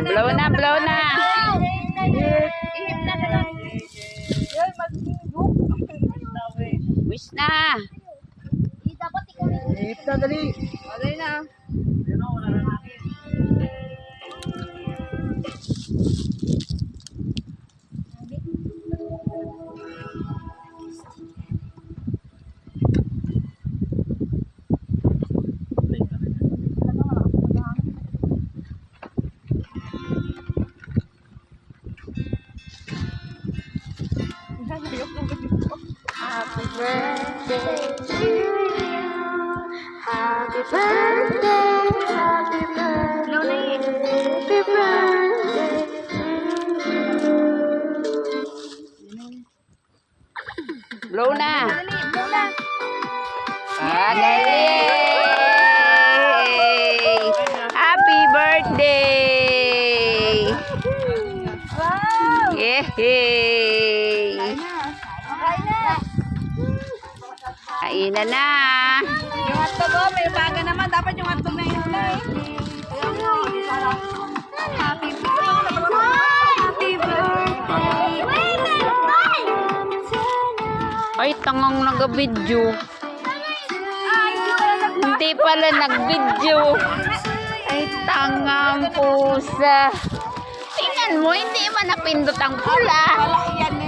Blow na, blow na. Wish na. Ihip na, dali. Dali na. Happy birthday to you. Happy birthday, happy birthday, happy birthday to you. Blow na. Dali, blow na. Dali. Happy birthday. Wow! Yehey. Okay na. Kainan na. Yung hotdog, oh, may baga naman. Dapat yung hotdog na yun na eh. Happy birthday. Happy birthday. Ay, tangang nag-video. Hindi pala nag-video. Ay, tangang pusa. Tingnan mo, hindi man napindot ang pula. Wala yan